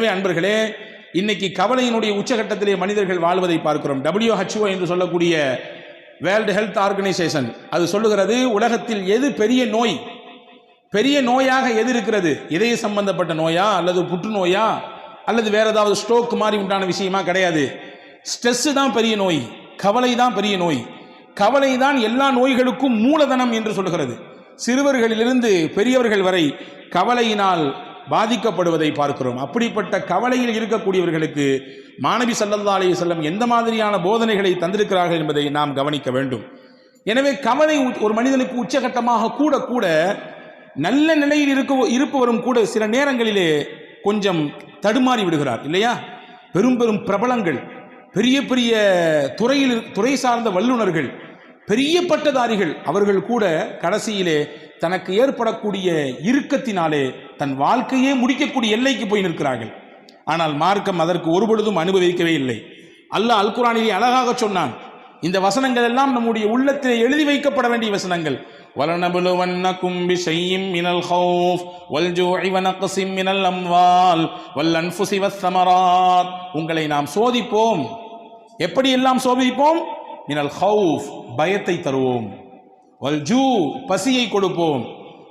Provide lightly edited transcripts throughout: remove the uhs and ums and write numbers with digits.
எனவே அன்பர்களே, இன்னைக்கு கவலையினுடைய உச்சகட்டத்திலே மனிதர்கள் வாழ்வதை பார்க்கிறோம். WHO என்று சொல்லக்கூடிய வேர்ல்டு ஹெல்த் ஆர்கனைசேஷன் அது சொல்லுகிறது, உலகத்தில் எது பெரிய நோயாக எது இருக்கிறது, இதய சம்பந்தப்பட்ட நோயா அல்லது புற்றுநோயா அல்லது வேற ஏதாவது ஸ்ட்ரோக் மாதிரி உண்டான விஷயமா? கிடையாது. ஸ்ட்ரெஸ் தான் பெரிய நோய், கவலை தான் பெரிய நோய். கவலை தான் எல்லா நோய்களுக்கும் மூலதனம் என்று சொல்லுகிறது. சிறுவர்களிலிருந்து பெரியவர்கள் வரை கவலையினால் பாதிக்கப்படுவதை பார்க்கிறோம். அப்படிப்பட்ட கவலையில் இருக்கக்கூடியவர்களுக்கு மாணவி ஸல்லல்லாஹு அலைஹி வஸல்லம் எந்த மாதிரியான போதனைகளை தந்திருக்கிறார்கள் என்பதை நாம் கவனிக்க வேண்டும். எனவே கவலை ஒரு மனிதனுக்கு உச்சகட்டமாக கூட கூட நல்ல நிலையில் இருப்பவரும் கூட சில நேரங்களிலே கொஞ்சம் தடுமாறி விடுகிறார் இல்லையா? பெரும் பெரும் பிரபலங்கள், பெரிய பெரிய துறை சார்ந்த வல்லுநர்கள், பெரிய பட்டதாரிகள், அவர்கள் கூட கடைசியிலே தனக்கு ஏற்படக்கூடிய இறுக்கத்தினாலே தன் வாழ்க்கையே முடிக்கக்கூடிய எல்லைக்கு போய் நிற்கிறார்கள். ஆனால் மார்க்கம் அதற்கு ஒருபொழுதும் அனுபவிக்கவே இல்லை. அல்லாஹ் அல் குர்ஆனிலே அழகாக சொன்னான். இந்த வசனங்கள் எல்லாம் நம்முடைய உள்ளத்திலே எழுதி வைக்கப்பட வேண்டிய வசனங்கள். வலனபுலுவன்னகும் பிஷைஇம் மினல் ஹௌஃப் வல்ஜூஇ வனக்ஸிம் மினல் அம்வால் வல்அன்ஃபுஸி வஸ்ஸமராத். உங்களை நாம் சோதிப்போம். எப்படி எல்லாம் சோதிப்போம்? மினல் ஹௌஃப், பயத்தை தருவோம். வல்ஜூ, பசியை கொடுப்போம்.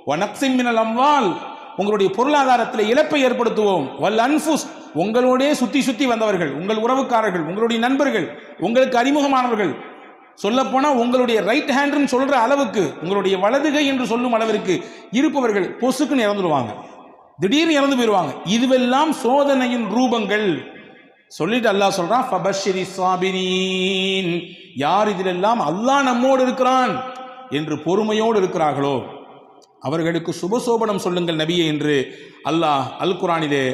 வனக்ஸிம் மினல் அம்வால், உங்களுடைய பொருளாதாரத்தில் இழப்பை ஏற்படுத்துவோம். வல் அன்ஃபுஸ், உங்களோடே சுத்தி வந்தவர்கள், உங்கள் உறவுக்காரர்கள், உங்களுடைய நண்பர்கள், உங்களுக்கு அறிமுகமானவர்கள், சொல்லப்போனா உங்களுடைய ரைட் ஹேண்ட்னு சொல்ற அளவுக்கு, உங்களுடைய வலதுகை என்று சொல்லும் அளவிற்கு இருப்பவர்கள் பொசுக்குன்னு இறந்துடுவாங்க, திடீர்னு இறந்து போயிடுவாங்க. இதுவெல்லாம் சோதனையின் ரூபங்கள். சொல்லிட்டு அல்லாஹ் சொல்றான், ஃபபஷ்ஷிரி ஸாபிரீன், யார் இதிலெல்லாம் அல்லாஹ் நம்மோடு இருக்கிறான் என்று பொறுமையோடு இருக்கிறார்களோ அவர்களுக்கு சுபசோபனம் சொல்லுங்கள் நபியே என்று அல்லாஹ் அல் குர்ஆனிலே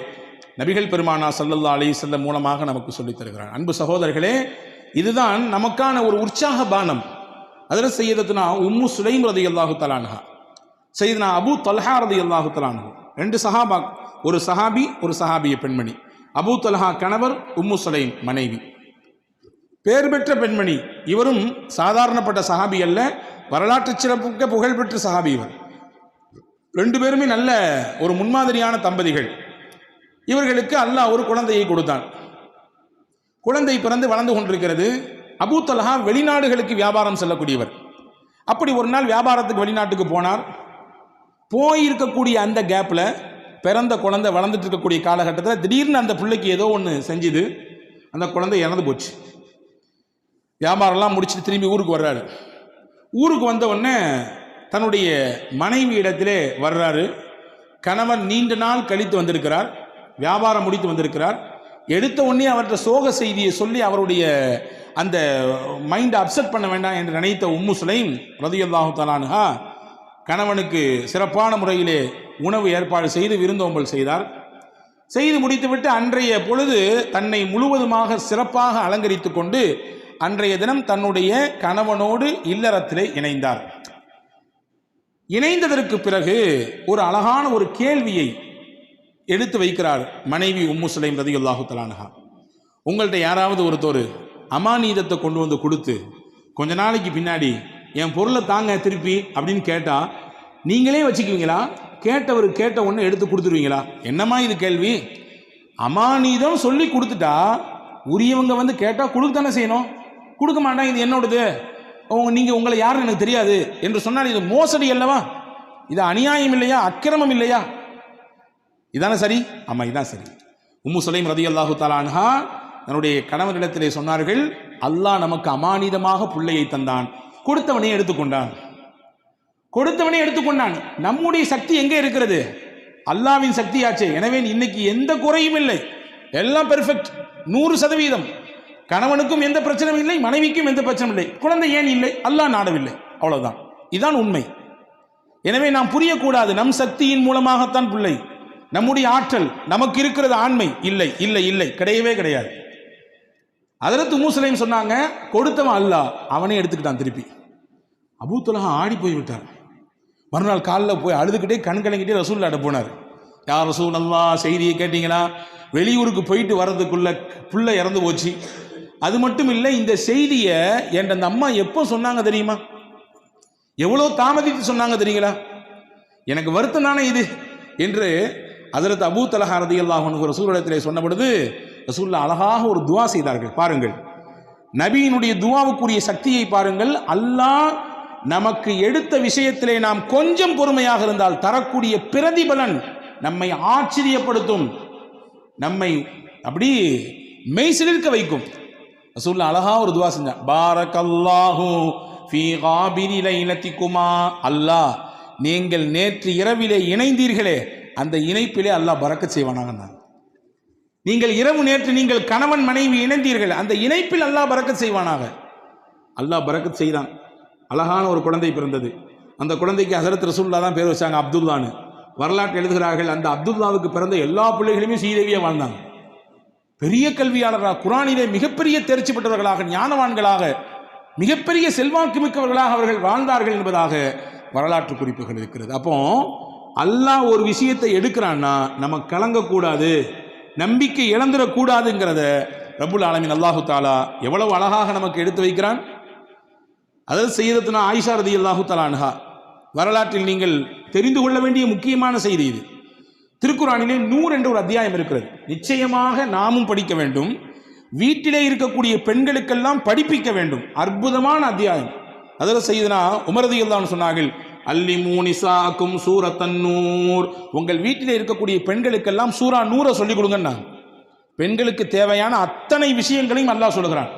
நபிகள் பெருமானா ஸல்லல்லாஹு அலைஹி வஸல்லம் மூலமாக நமக்கு சொல்லித் தருகிறான். அன்பு சகோதரர்களே, இதுதான் நமக்கான ஒரு உற்சாக பானம். அதில் சையதத்துனா உம்மு சுலைம் ரலியல்லாஹு தஆலா அன்ஹா, சையதுனா அபூ தல்ஹா ரலியல்லாஹு தஆலா அன்ஹு, ரெண்டு சஹாபா, ஒரு சஹாபிய பெண்மணி. அபூ தல்ஹா கணவர், உம்மு சுலைம் மனைவி, பேர் பெற்ற பெண்மணி. இவரும் சாதாரணப்பட்ட சஹாபி அல்ல, வரலாற்று சிறப்புக்க புகழ்பெற்ற சஹாபி இவர். ரெண்டு பேருமே நல்ல ஒரு முன்மாதிரியான தம்பதிகள். இவர்களுக்கு அல்லாஹ் ஒரு குழந்தையை கொடுத்தான். குழந்தை பிறந்து வளர்ந்து கொண்டிருக்கிறது. அபூ தல்ஹா வெளிநாடுகளுக்கு வியாபாரம் செல்லக்கூடியவர். அப்படி ஒரு நாள் வியாபாரத்துக்கு வெளிநாட்டுக்கு போனார். போயிருக்கக்கூடிய அந்த கேப்பில் பிறந்த குழந்தை வளர்ந்துட்டு இருக்கக்கூடிய காலகட்டத்தில் திடீர்னு அந்த பிள்ளைக்கு ஏதோ ஒன்று செஞ்சுது. அந்த குழந்தை இறந்து போச்சு. வியாபாரம்லாம் முடிச்சுட்டு திரும்பி ஊருக்கு வர்றாரு. ஊருக்கு வந்த உடனே தன்னுடைய மனைவி இடத்திலே வர்றாரு. கணவன் நீண்ட நாள் கழித்து வந்திருக்கிறார், வியாபாரம் முடித்து வந்திருக்கிறார். எடுத்த உடனே அவர்கிட்ட சோக செய்தியை சொல்லி அவருடைய அந்த மைண்டை அப்செட் பண்ண வேண்டாம் என்று நினைத்த உம்மு சுலைம் ரலியல்லாஹு தஆலா அன்ஹா கணவனுக்கு சிறப்பான முறையிலே உணவு ஏற்பாடு செய்து விருந்தோம்பல் செய்தார். செய்து முடித்துவிட்டு அன்றைய பொழுது தன்னை முழுவதுமாக சிறப்பாக அலங்கரித்து கொண்டு அன்றைய தினம் தன்னுடைய கணவனோடு இல்லறத்திலே இணைந்தார். இணைந்ததற்கு பிறகு ஒரு அழகான ஒரு கேள்வியை எடுத்து வைக்கிறார் மனைவி உம்மு சுலைம் ரலியல்லாஹு தஆலா அன்ஹா. உங்கள்கிட்ட யாராவது ஒருத்தர் அமானீதத்தை கொண்டு வந்து கொடுத்து கொஞ்ச நாளைக்கு பின்னாடி என் பொருளை தாங்க திருப்பி அப்படின்னு கேட்டா நீங்களே வச்சுக்குவீங்களா? கேட்டவர் கேட்ட ஒன்று எடுத்து கொடுத்துருவீங்களா? என்னம்மா இது கேள்வி? அமானீதம் சொல்லி கொடுத்துட்டா உரியவங்க வந்து கேட்டால் கொடுக்க தானே செய்யணும். கொடுக்க மாட்டான், இது என்னோடது, நீங்கள் உங்களை யாருன்னு எனக்கு தெரியாது என்று சொன்னால் இது மோசடி அல்லவா? இது அநியாயம் இல்லையா? அக்கிரமம் இல்லையா? இதானே சரி? ஆமாம், இதான் சரி. உம்மு சுலைம் ரலியல்லாஹு தஆலா அன்ஹா தன்னுடைய கணவனிடத்திலே சொன்னார்கள், அல்லாஹ் நமக்கு அமானிதமாக பிள்ளையை தந்தான், கொடுத்தவனே எடுத்துக்கொண்டான். நம்முடைய சக்தி எங்கே இருக்கிறது? அல்லாஹ்வின் சக்தியாச்சே. எனவே இன்னைக்கு எந்த குறையும் இல்லை, எல்லாம் பெர்ஃபெக்ட், 100%. கணவனுக்கும் எந்த பிரச்சனையும் இல்லை, மனைவிக்கும் எந்த பிரச்சனையும் இல்லை. குழந்தை ஏன் இல்லை? அல்லாஹ் நாடவில்லை, அவ்வளவுதான். இதுதான் உண்மை. எனவே நாம் புரியக்கூடாது நம் சக்தியின் மூலமாகத்தான் பிள்ளை, நம்முடைய ஆற்றல், நமக்கு இருக்கிறது ஆண்மை. இல்லை இல்லை இல்லை, கிடையவே கிடையாது. ஹஜ்ரத் உம்மு சுலைம் சொன்னாங்க, கொடுத்தவன் அல்லாஹ், அவனே எடுத்துக்கிட்டான் திருப்பி. அபூ தல்ஹா ஆடி போய் விட்டார். மறுநாள் காலில் போய் அழுதுகிட்டே கண் கலங்கிட்டே ரசூலுல்லாஹ்ட்ட போனார். யார் ரசூலல்லாஹ், செய்தியை கேட்டீங்களா? வெளியூருக்கு போயிட்டு வர்றதுக்குள்ள பிள்ளை இறந்து போச்சு. அது மட்டும் இல்லை, இந்த செய்தியை என் அந்த அம்மா எப்போ சொன்னாங்க தெரியுமா? எவ்வளோ தாமதித்து சொன்னாங்க தெரியுங்களா? எனக்கு வருத்தம் தானே இது என்று ஹஜ்ரத் அபூ தல்ஹா ரலியல்லாஹு அன்ஹு ரசூலுல்லாஹிடத்திலே சொன்ன பொழுது ரசூலுல்லாஹ் அழகாக ஒரு துஆ செய்தார்கள். பாருங்கள், நபியினுடைய துஆவுக்குரிய சக்தியை பாருங்கள். அல்லாஹ் நமக்கு எடுத்த விஷயத்திலே நாம் கொஞ்சம் பொறுமையாக இருந்தால் தரக்கூடிய பிரதிபலன் நம்மை ஆச்சரியப்படுத்தும், நம்மை அப்படி மெய்சிலிருக்க வைக்கும். ரசூலுல்லாஹ் அழகா ஒரு துஆ செஞ்சாங்க. பாரக்கல்லாஹு ஃபீ காபிரி லைலத்திகுமா, அல்லாஹ் நீங்கள் நேற்று இரவிலே இணைந்தீர்களே அந்த இணைப்பிலே அல்லாஹ் பரக்கத் செய்வானாக. நீங்கள் இரவு நேற்று நீங்கள் கணவன் மனைவி இணைந்தீர்கள், அந்த இணைப்பில் அல்லாஹ் பரக்கத் செய்வானாக. அல்லாஹ் பரக்கத் செய்தான். அழகான ஒரு குழந்தை பிறந்தது. அந்த குழந்தைக்கு ஹஸரத் ரசூலுல்லாஹ் தான் பேர் வச்சாங்க, அப்துல்லான்னு. வரலாற்று எழுதுகிறார்கள், அந்த அப்துல்லாவுக்கு பிறந்த எல்லா பிள்ளைகளுமே சீதேவியாக வாழ்ந்தாங்க. பெரிய கல்வியாளராக, குர்ஆனிலே மிகப்பெரிய தேர்ச்சி பெற்றவர்களாக, ஞானவான்களாக, மிகப்பெரிய செல்வாக்கு மிக்கவர்களாக அவர்கள் வாழ்ந்தார்கள் என்பதாக வரலாற்று குறிப்புகள் இருக்கிறது. அப்போ அல்லாஹ் ஒரு விஷயத்தை எடுக்கிறான்னா நம்ம கலங்கக்கூடாது, நம்பிக்கை இழந்துடக்கூடாதுங்கிறத ரப்புல் ஆலமீன் அல்லாஹு தாலா எவ்வளவு அழகாக நமக்கு எடுத்து வைக்கிறான். அதாவது சய்யிதத்துனா ஆயிஷா ரலியல்லாஹு தஆலா அன்ஹா வரலாற்றில் நீங்கள் தெரிந்து கொள்ள வேண்டிய முக்கியமான செய்தி இது. திருக்குர்ஆனிலே நூர் என்ற ஒரு அத்தியாயம் இருக்கிறது. நிச்சயமாக நாமும் படிக்க வேண்டும், வீட்டிலே இருக்கக்கூடிய பெண்களுக்கெல்லாம் படிப்பிக்க வேண்டும். அற்புதமான அத்தியாயம். அதில் சய்யிதுனா உமர் ரலியல்லாஹு அன்ஹு சொன்னார்கள், அல்லிமூ நிசாக்கும் சூரத்தன் நூர், உங்கள் வீட்டிலே இருக்கக்கூடிய பெண்களுக்கெல்லாம் சூரா நூரை சொல்லிக் கொடுங்கன்னா. பெண்களுக்கு தேவையான அத்தனை விஷயங்களையும் அல்லாஹ் சொல்லுகிறான்.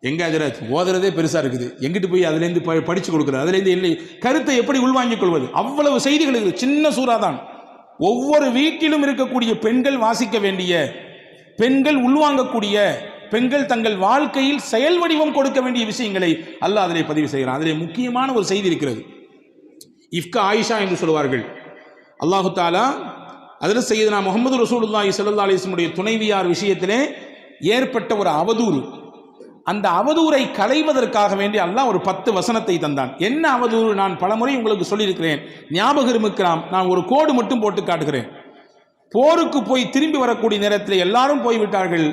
எங்க ஹஜ்ரத் ஓதுறதே பெருசா இருக்குது, எங்கிட்டு போய் அதுலேருந்து படிச்சு கொடுக்குறது, அதுலேருந்து இல்லை கருத்தை எப்படி உள்வாங்கிக் கொள்வது, அவ்வளவு செய்திகள் இருக்குது. சின்ன சூறா தான். ஒவ்வொரு வீட்டிலும் இருக்கக்கூடிய பெண்கள் வாசிக்க வேண்டிய, பெண்கள் உள்வாங்கக்கூடிய, பெண்கள் தங்கள் வாழ்க்கையில் செயல் வடிவம் கொடுக்க வேண்டிய விஷயங்களை அல்லாஹ் அதிலே பதிவு செய்கிறான். அதிலே முக்கியமான ஒரு செய்தி இருக்கிறது. இஃப்க ஆயிஷா என்று சொல்வார்கள். அல்லாஹு தாலா அதில் சய்யிதுனா முஹம்மது ரசூலுல்லாஹி ஸல்லல்லாஹு அலைஹி வஸல்லம் உடைய துணைவியார் விஷயத்திலே ஏற்பட்ட ஒரு அவதூறு, அந்த அவதூறை களைவதற்காக வேண்டி அல்லாஹ் ஒரு 10 வசனத்தை தந்தான். என்ன அவதூறு நான் பலமுறை உங்களுக்கு சொல்லியிருக்கிறேன், ஞாபகம் இருக்கலாம். நான் ஒரு கோடு மட்டும் போட்டு காட்டுகிறேன். போருக்கு போய் திரும்பி வரக்கூடிய நேரத்தில் எல்லாரும் போய்விட்டார்கள்.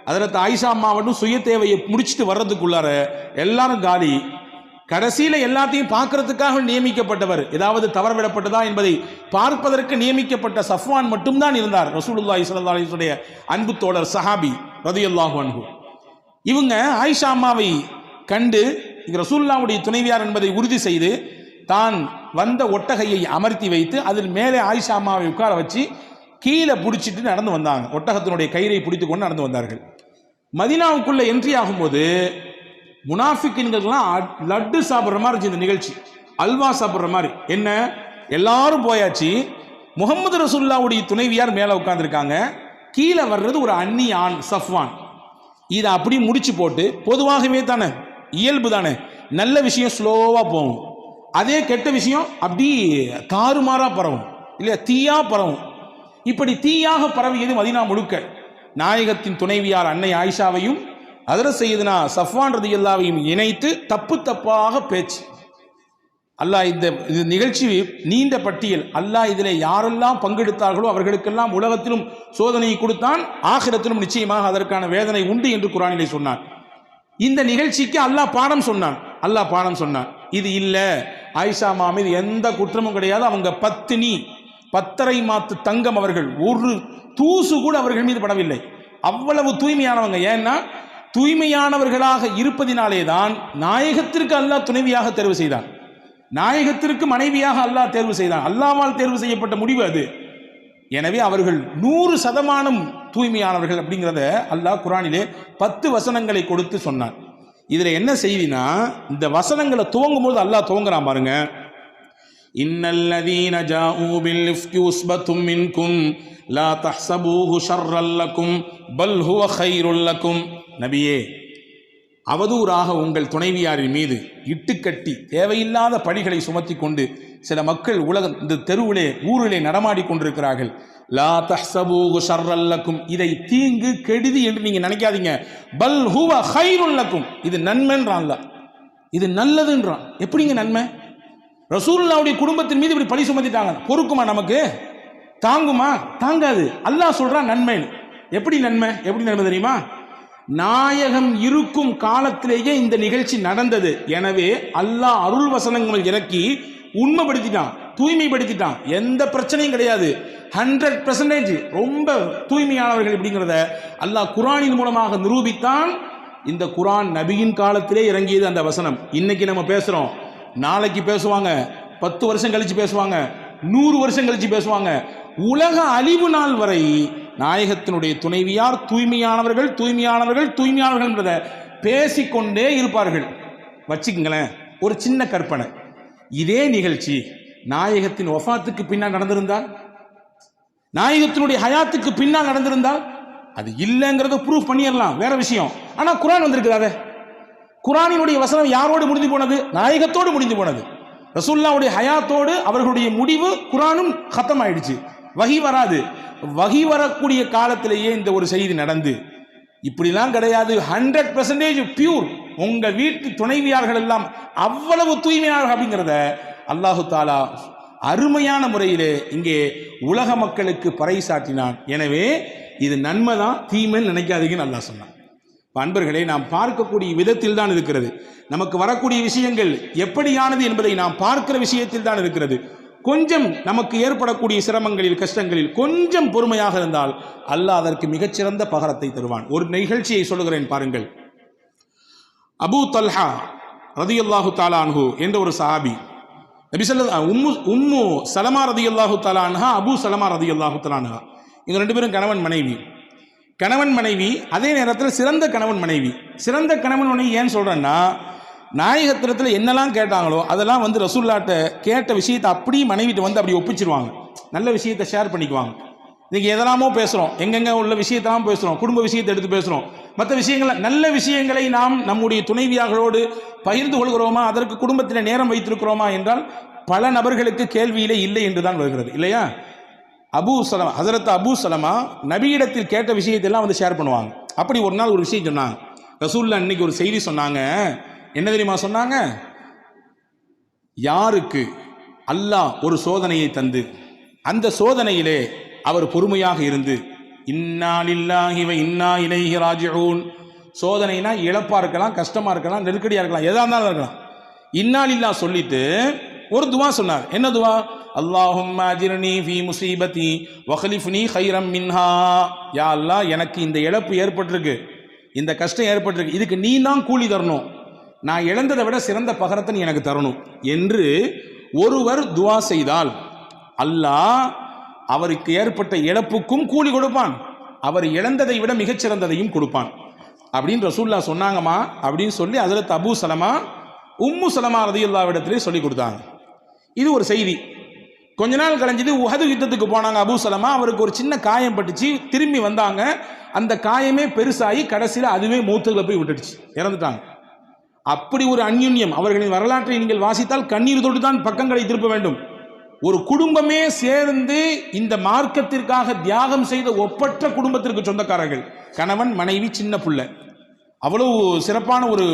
ஹஜ்ரத் ஆயிஷா அம்மாவட்டும் சுய தேவையை முடிச்சுட்டு வர்றதுக்குள்ளார எல்லாரும் காலி. கடைசியில எல்லாத்தையும் பார்க்கறதுக்காக நியமிக்கப்பட்டவர், ஏதாவது தவறவிடப்பட்டதா என்பதை பார்ப்பதற்கு நியமிக்கப்பட்ட சஃப்வான் மட்டும்தான் இருந்தார். ரசூலுல்லாஹி ஸல்லல்லாஹு அலைஹி வஸல்லம் அன்பு தோழர் சஹாபி ரலியல்லாஹு அன்ஹு. இவங்க ஆயிஷா அம்மாவை கண்டு ரசூலுல்லாஹ்வுடைய துணைவியார் என்பதை உறுதி செய்து தான் வந்த ஒட்டகையை அமர்த்தி வைத்து அதில் மேலே ஆயிஷா அம்மாவை உட்கார வச்சு கீழே பிடிச்சிட்டு நடந்து வந்தாங்க. ஒட்டகத்தினுடைய கயிறை பிடித்து கொண்டு நடந்து வந்தார்கள். மதீனாவுக்குள்ள என்ட்ரி ஆகும்போது முனாஃபிக்கின்கள்லாம் லட்டு சாப்பிட்ற மாதிரி இருந்துச்சு. இந்த நிகழ்ச்சி அல்வா சாப்பிட்ற மாதிரி. என்ன, எல்லாரும் போயாச்சு, முகமது ரசூலுல்லாஹ்வுடைய துணைவியார் மேலே உட்கார்ந்துருக்காங்க, கீழே வர்றது ஒரு அந்நிய ஆண் சஃப்வான். இதை அப்படி முடிச்சு போட்டு, பொதுவாகவே தானே இயல்பு தானே, நல்ல விஷயம் ஸ்லோவாக போகும், அதே கெட்ட விஷயம் அப்படி தாறுமாறா பரவும் இல்லையா, தீயா பரவும். இப்படி தீயாக பரவியது மதீனா முழுக்க. நாயகத்தின் துணைவியார் அன்னை ஆயிஷாவையும் ஹஜ்ரத் சய்யிதுனா சஃப்வான் ரலியல்லாஹுவையும் இணைத்து தப்பு தப்பாக பேச்சு. அல்லாஹ் இந்த நிகழ்ச்சி நீண்ட பட்டியல். அல்லாஹ் இதில் யாரெல்லாம் பங்கெடுத்தார்களோ அவர்களுக்கெல்லாம் உலகத்திலும் சோதனையை கொடுத்தான், ஆகிரத்திலும் நிச்சயமாக அதற்கான வேதனை உண்டு என்று குர்ஆனிலே சொன்னான். இந்த நிகழ்ச்சிக்கு அல்லாஹ் பாடம் சொன்னான். அல்லாஹ் பாடம் சொன்னான், இது இல்லை, ஆயிஷா அம்மா மீது எந்த குற்றமும் கிடையாது, அவங்க பத்தினி, 10 மாத்து தங்கம், அவர்கள் ஒரு தூசு கூட அவர்கள் மீது படவில்லை, அவ்வளவு தூய்மையானவங்க. ஏன்னா தூய்மையானவர்களாக இருப்பதினாலே தான் நாயகத்திற்கு அல்லாஹ் துணைவியாக தேர்வு செய்தான், நாயகத்திற்கு மனைவியாக அல்லாஹ் தேர்வு செய்தான். அல்லாஹ்வால் தேர்வு செய்யப்பட்ட முடிவு அது. எனவே அவர்கள் 100% தூய்மையானவர்கள் அப்படிங்கிறத அல்லாஹ் குர்ஆனிலே 10 வசனங்களை கொடுத்து சொன்னான். இதுல என்ன செய்தினா, இந்த வசனங்களை துவங்கும் போது அல்லாஹ் துவங்குறான் பாருங்க. இன்னல்லதீன ஜாஊ பில் இஃப்கி உஸ்பத்தும் மின்கும் லா தஹ்ஸபூஹு ஷர்ரல் லக்கும் பல் ஹுவ கைருல் லக்கும். நபியே, அவதூறாக உங்கள் துணைவியாரின் மீது இட்டுக்கட்டி தேவையில்லாத பழிகளை சுமத்தி கொண்டு சில மக்கள் இந்த தெருவிலே ஊரிலே நடமாடி கொண்டிருக்கிறார்கள். லா தஹ்ஸபூஹு ஷர்ரல் லக்கும், இதை தீங்கு கெடுதி என்று நீங்க நினைக்காதீங்க. பல் ஹுவ கைருல் லக்கும், இது நன்மைன்றான், இது நல்லதுன்றான். எப்படிங்க நன்மை? ரசூலுல்லாஹ்வுடைய குடும்பத்தின் மீது இப்படி பழி சுமத்திட்டாங்க, பொறுக்குமா? நமக்கு தாங்குமா? தாங்காது. அல்லாஹ் சொல்றான் நன்மை. எப்படி நன்மை? எப்படி நன்மை தெரியுமா? நாயகம் இருக்கும் காலத்திலேயே இந்த நிகழ்ச்சி நடந்தது. எனவே அல்லாஹ் அருள் வசனங்கள் இறக்கி உண்மைப்படுத்திட்டான். தூய்மைப்படுத்திட்டான், எந்த பிரச்சனையும் கிடையாது, 100% ரொம்ப தூய்மையானவர்கள் இப்படிங்கிறத அல்லாஹ் குர்ஆனின் மூலமாக நிரூபித்தான். இந்த குர்ஆன் நபியின் காலத்திலே இறங்கியது அந்த வசனம். இன்னைக்கு நம்ம பேசுறோம், நாளைக்கு பேசுவாங்க, 10 வருஷம் கழிச்சு பேசுவாங்க, 100 வருஷம் கழிச்சு பேசுவாங்க. உலக அழிவு நாள் வரை நாயகத்தினுடைய துணைவியார் தூய்மையானவர்கள் தூய்மையானவர்கள் தூய்மையானவர்கள் பேசிக்கொண்டே இருப்பார்கள். வச்சுக்கங்களேன், ஒரு சின்ன கற்பனை, இதே நிகழ்ச்சி நாயகத்தின் வஃபாத்துக்கு பின்னால் நடந்திருந்தால், நாயகத்தினுடைய ஹயாத்துக்கு பின்னால் நடந்திருந்தால், அது இல்லைங்கிறத ப்ரூஃப் பண்ணிடலாம், வேற விஷயம். ஆனா குர்ஆன் வந்திருக்குதாவே, குர்ஆனினுடைய வசனம் யாரோடு முடிந்து போனது? நாயகத்தோடு முடிந்து போனது. ரசூலுல்லாஹ்வுடைய ஹயாத்தோடு அவர்களுடைய முடிவு குர்ஆனும் கத்தம் ஆயிடுச்சு. வஹி வராது. வஹி வரக்கூடிய காலத்திலேயே இந்த ஒரு செய்தி நடந்து, இப்படிலாம் கிடையாது, 100% பியூர், உங்க வீட்டு துணைவியார்கள் எல்லாம் அவ்வளவு தூய்மையானவர்கள் அப்படிங்கிறத அல்லாஹு தாலா அருமையான முறையிலே இங்கே உலக மக்களுக்கு பறைசாற்றினான். எனவே இது நன்மை தான், தீமைன்னு நினைக்காதீங்கன்னு அல்லாஹ் சொன்னான். அன்பர்களே, நாம் பார்க்கக்கூடிய விதத்தில் தான் இருக்கிறது. நமக்கு வரக்கூடிய விஷயங்கள் எப்படியானது என்பதை நாம் பார்க்கிற விஷயத்தில் தான் இருக்கிறது. கொஞ்சம் நமக்கு ஏற்படக்கூடிய சிரமங்களில் கஷ்டங்களில் கொஞ்சம் பொறுமையாக இருந்தால் அல்லாஹ் அதற்கு மிகச்சிறந்த பகரத்தை தருவான். ஒரு நிகழ்ச்சியை சொல்லுகிறேன் பாருங்கள். அபூ தல்ஹா ரதியல்லாஹு தஆலா அன்ஹு என்ற ஒரு சஹாபி, நபி ஸல்லல்லாஹு உம்மு சலமா ரதியல்லாஹு தஆலா அன்ஹா, அபூ சலமா ரதியல்லாஹு தஆலா அன்ஹா, இவங்க ரெண்டு பேரும் கணவன் மனைவி, அதே நேரத்தில் சிறந்த கணவன் மனைவி. சிறந்த கணவன் மனைவி ஏன் சொல்றேன்னா, நாயகத்திரத்தில் என்னெல்லாம் கேட்டாங்களோ அதெல்லாம் வந்து ரசூலுல்லாஹ்ட்ட கேட்ட விஷயத்தை அப்படியே மனைவிட்டு வந்து அப்படி ஒப்பிச்சிருவாங்க, நல்ல விஷயத்தை ஷேர் பண்ணிக்குவாங்க. இன்னைக்கு எதெல்லாமோ பேசுகிறோம், எங்கெங்க உள்ள விஷயத்தெல்லாம் பேசுகிறோம், குடும்ப விஷயத்தை எடுத்து பேசுகிறோம், மற்ற விஷயங்களை, நல்ல விஷயங்களை நாம் நம்முடைய துணைவியார்களோடு பகிர்ந்து கொள்கிறோமா, அதற்கு குடும்பத்தில் நேரம் வைத்திருக்கிறோமா என்றால் பல நபர்களுக்கு கேள்வியிலே இல்லை என்று தான் வருகிறது, இல்லையா? ஹஸரத் அபூ சலமா நபியிடத்தில் கேட்ட விஷயத்தெல்லாம் வந்து ஷேர் பண்ணுவாங்க. அப்படி ஒரு நாள் ஒரு விஷயம் சொன்னாங்க. ரசூலுல்லாஹ் இன்னைக்கு ஒரு செய்தி சொன்னாங்க. என்ன தெரியுமா சொன்னாங்க? யாருக்கு அல்லாஹ் ஒரு சோதனையை தந்து அந்த சோதனையிலே அவர் பொறுமையாக இருந்து, இன்னா லில்லாஹி வ இன்னா இலைஹி ராஜிஊன், சோதனைனா இழப்பா இருக்கலாம், கஷ்டமா இருக்கலாம், நெருக்கடியா இருக்கலாம், எதா இருந்தாலும் இருக்கலாம், இன்னா லில்லாஹ் சொல்லிட்டு ஒரு துவா சொன்னார். என்ன துவா? அல்லாஹும்ம அஜிர்னி ஃபீ முஸீபதி வக்லிஃப்னி கைரம் மின்ஹா, யா அல்லாஹ், எனக்கு இந்த இழப்பு ஏற்பட்டிருக்கு, இந்த கஷ்டம் ஏற்பட்டிருக்கு, இதுக்கு நீ தான் கூலி தரணும், நான் இழந்ததை விட சிறந்த பகரத்தை நீ எனக்கு தரணும் என்று ஒருவர் துவா செய்தால் அல்லாஹ் அவருக்கு ஏற்பட்ட இழப்புக்கும் கூலி கொடுப்பான், அவர் இழந்ததை விட மிகச்சிறந்ததையும் கொடுப்பான் அப்படின்னு ரசூலுல்லாஹ் சொன்னாங்கம்மா. அப்படின்னு சொல்லி ஹஸரத் அபூ சலமா உம்மு சலமா ரலியல்லாஹு இடத்திலே சொல்லி கொடுத்தாங்க. இது ஒரு செய்தி. கொஞ்ச நாள் கழிஞ்சது, உஹது யுத்தத்துக்கு போனாங்க அபூ சலமா, அவருக்கு ஒரு சின்ன காயம் பட்டுச்சு, திரும்பி வந்தாங்க, அந்த காயமே பெருசாகி கடைசியில் அதுவே மூத்துல போய் விட்டுடுச்சு, இறந்துட்டாங்க. அப்படி ஒரு அந்யுன்யம், அவர்களின் வரலாற்றை நீங்கள் வாசித்தால் கண்ணீர் தொட்டு தான் பக்கங்களை திருப்ப வேண்டும். ஒரு குடும்பமே சேர்ந்து இந்த மார்க்கத்திற்காக தியாகம் செய்த ஒப்பற்ற குடும்பத்திற்கு சொந்தக்காரர்கள், கணவன் மனைவி சின்ன பிள்ளை, அவ்வளவு சிறப்பான ஒரு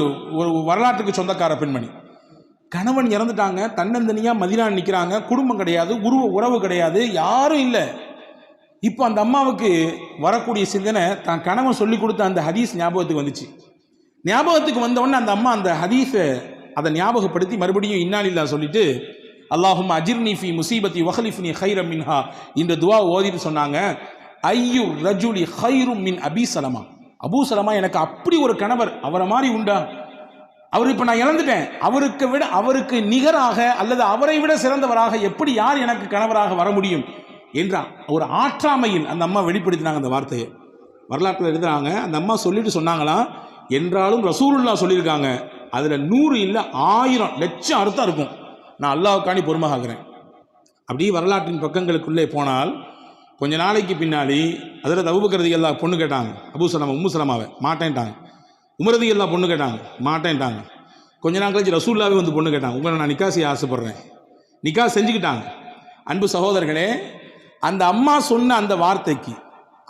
வரலாற்றுக்கு சொந்தக்கார பெண்மணி. கணவன் இறந்துட்டாங்க, தன்னந்தனியா மதீனா நிற்கிறாங்க, குடும்பம் கிடையாது, உறவு கிடையாது, யாரும் இல்லை. இப்போ அந்த அம்மாவுக்கு வரக்கூடிய சிந்தனை, தான் கணவன் சொல்லி கொடுத்த அந்த ஹதீஸ் ஞாபகத்துக்கு வந்துச்சு. ஞாபகத்துக்கு வந்தவொடனே அந்த அம்மா அந்த ஹதீஸை அதை ஞாபகப்படுத்தி மறுபடியும் இன்னா லில்லாஹ் சொல்லிட்டு, அல்லாஹும்ம அஜிர்னி ஃபீ முஸீபதி வக்லிஃப்னி கைரம் மின்ஹா இந்த துவா ஓதிட்டு சொன்னாங்க, ஐயு ரஜுலி கைரும் மின் அபீ சலமா, அபூ சலமா எனக்கு அப்படி ஒரு கணவர், அவரை மாதிரி உண்டா? அவர் இப்போ நான் இழந்துட்டேன், அவருக்கு நிகராக அல்லது அவரை விட சிறந்தவராக எப்படி யார் எனக்கு கணவராக வர முடியும் என்ற ஒரு ஆற்றாமையில் அந்த அம்மா வெளிப்படுத்தினாங்க. அந்த வார்த்தையை வரலாற்றில் எழுதுறாங்க. அந்த அம்மா சொல்லிட்டு சொன்னாங்களாம், என்றாலும் ரசூலுல்லாஹ் சொல்லியிருக்காங்க, அதில் 100 இல்லை 1000 லட்சம் அர்த்தம் இருக்கும், நான் அல்லாஹ்வுக்காண்டி பொறுமையாகிறேன். அப்படியே வரலாற்றின் பக்கங்களுக்குள்ளே போனால் கொஞ்ச நாளைக்கு பின்னாடி ஹஸரத் அபூபக்கர் ரலியல்லாஹு பொண்ணு கேட்டாங்க, அபூ சலமா உம்மு சலமாவை மாட்டேன்ட்டாங்க. உமர் ரலியல்லாஹு பொண்ணு கேட்டாங்க, மாட்டேன்ட்டாங்க. கொஞ்ச நாள் கழிச்சு ரசூலுல்லாஹ்வே வந்து பொண்ணு கேட்டாங்க, உங்களை நான் நிக்கா செய்ய ஆசைப்படுறேன், நிக்கா செஞ்சுக்கிட்டாங்க. அன்பு சகோதரர்களே, அந்த அம்மா சொன்ன அந்த வார்த்தைக்கு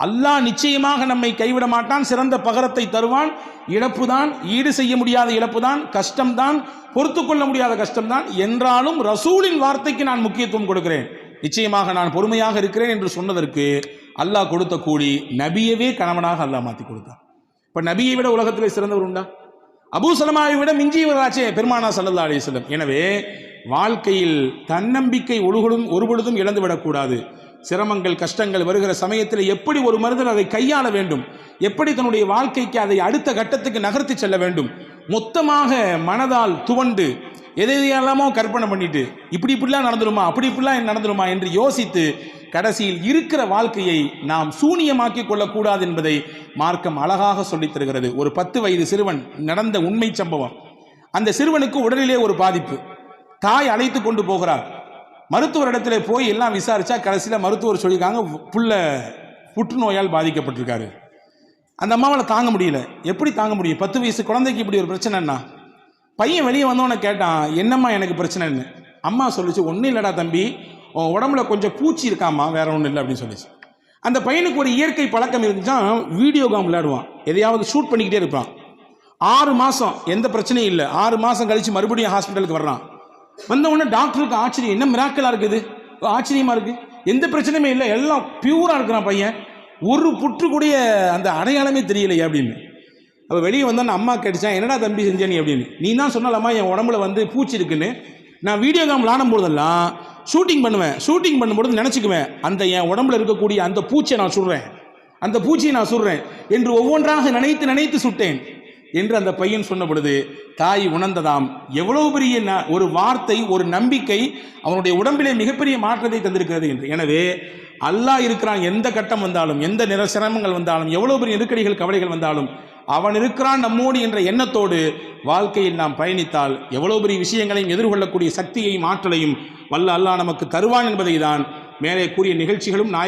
அல்லாஹ் நிச்சயமாக நம்மை கைவிட மாட்டான், சிறந்த பகரத்தை தருவான். இழப்பு தான், ஈடு செய்ய முடியாத இழப்பு தான், கஷ்டம்தான், பொறுத்து கொள்ள முடியாத கஷ்டம்தான், என்றாலும் ரசூலின் வார்த்தைக்கு நான் முக்கியத்துவம் கொடுக்கிறேன், நிச்சயமாக நான் பொறுமையாக இருக்கிறேன் என்று சொன்னதற்கு அல்லாஹ் கொடுத்த கூலி நபியவே கணவனாக அல்லாஹ் மாற்றி கொடுத்தான். இப்போ நபியை விட உலகத்திலே சிறந்தவர் உண்டா? அபூ சலமாவை விட மிஞ்சியவராச்சே பெருமானா ஸல்லல்லாஹு அலைஹி வஸல்லம். எனவே வாழ்க்கையில் தன்னம்பிக்கை ஒருபொழுதும் இழந்துவிடக்கூடாது. சிரமங்கள் கஷ்டங்கள் வருகிற சமயத்தில் எப்படி ஒரு மனிதன் அதை கையாள வேண்டும், எப்படி தன்னுடைய வாழ்க்கைக்கு அதை அடுத்த கட்டத்துக்கு நகர்த்தி செல்ல வேண்டும், மொத்தமாக மனதால் துவண்டு எதையெல்லாமோ கற்பனை பண்ணிட்டு இப்படிலாம் நடந்துருமா இப்படிலாம் நடந்துருமா என்று யோசித்து கடைசியில் இருக்கிற வாழ்க்கையை நாம் சூனியமாக்கி கொள்ளக்கூடாது என்பதை மார்க்கம் அழகாக சொல்லித் தருகிறது. ஒரு 10 வயது சிறுவன் நடந்த உண்மை சம்பவம். அந்த சிறுவனுக்கு உடலிலே ஒரு பாதிப்பு. தாய் அழைத்து கொண்டு போகிறார். மருத்துவரிடத்தில் போய் எல்லாம் விசாரிச்சா கடைசியில் மருத்துவர் சொல்லியிருக்காங்க, புள்ள புற்றுநோயால் பாதிக்கப்பட்டிருக்காரு. அந்த அம்மாவால் தாங்க முடியல. எப்படி தாங்க முடியும்? 10 வயசு குழந்தைக்கு இப்படி ஒரு பிரச்சனைன்னா. பையன் வெளியே வந்தவனை கேட்டான், என்னம்மா எனக்கு பிரச்சனைன்னு. அம்மா சொல்லிச்சு, ஒன்றும் இல்லைடா தம்பி, உன் உடம்புல கொஞ்சம் பூச்சி இருக்காம்மா, வேற ஒன்றும் இல்லை அப்படின்னு சொல்லிச்சு. அந்த பையனுக்கு ஒரு இயற்கை பழக்கம் இருந்துச்சான், வீடியோ கேம் விளையாடுவான், எதையாவது ஷூட் பண்ணிக்கிட்டே இருப்பான். 6 மாதம் எந்த பிரச்சனையும் இல்லை. 6 மாதம் கழித்து மறுபடியும் ஹாஸ்பிட்டலுக்கு வர்றான். வந்த உடனே டாக்டருக்கு ஆச்சரியம், என்ன மிராக்கலாக இருக்குது, ஆச்சரியமாக இருக்குது, எந்த பிரச்சனையுமே இல்லை, எல்லாம் பியூராக இருக்கிறான் பையன், ஒரு புற்று கூடிய அந்த அடையாளமே தெரியலையே அப்படின்னு. அப்போ வெளியே வந்தோன்னு அம்மா கேட்டுச்சான், என்னடா தம்பி செஞ்ச நீ அப்படின்னு. நீ தான் சொன்னாலம்மா என் உடம்புல வந்து பூச்சி இருக்குன்னு. நான் வீடியோ கேம் விளாடும் போதெல்லாம் ஷூட்டிங் பண்ணுவேன், ஷூட்டிங் பண்ணும்போது நினச்சிக்குவேன், அந்த என் உடம்புல இருக்கக்கூடிய அந்த பூச்சியை நான் சுடுறேன், அந்த பூச்சியை நான் சுடுறேன் என்று ஒவ்வொன்றாக நினைத்து சுட்டேன் என்று அந்த பையன் சொன்ன பொழுது தாய் உணர்ந்ததாம், எவ்வளவு பெரிய ஒரு வார்த்தை, ஒரு நம்பிக்கை அவனுடைய உடம்பிலே மிகப்பெரிய மாற்றத்தை தந்திருக்கிறது என்று. எனவே அல்லாஹ் இருக்கிறான், எந்த கட்டம் வந்தாலும், எந்த சிரமங்கள் வந்தாலும், எவ்வளவு பெரிய நெருக்கடிகள் கவலைகள் வந்தாலும் அவன் இருக்கிறான் நம்மோடு என்ற எண்ணத்தோடு வாழ்க்கையில் நாம் பயணித்தால் எவ்வளவு பெரிய விஷயங்களையும் எதிர்கொள்ளக்கூடிய சக்தியையும் ஆற்றலையும் வல்ல அல்லாஹ் நமக்கு தருவான் என்பதை தான் மேலே கூறிய நிகழ்ச்சிகளும்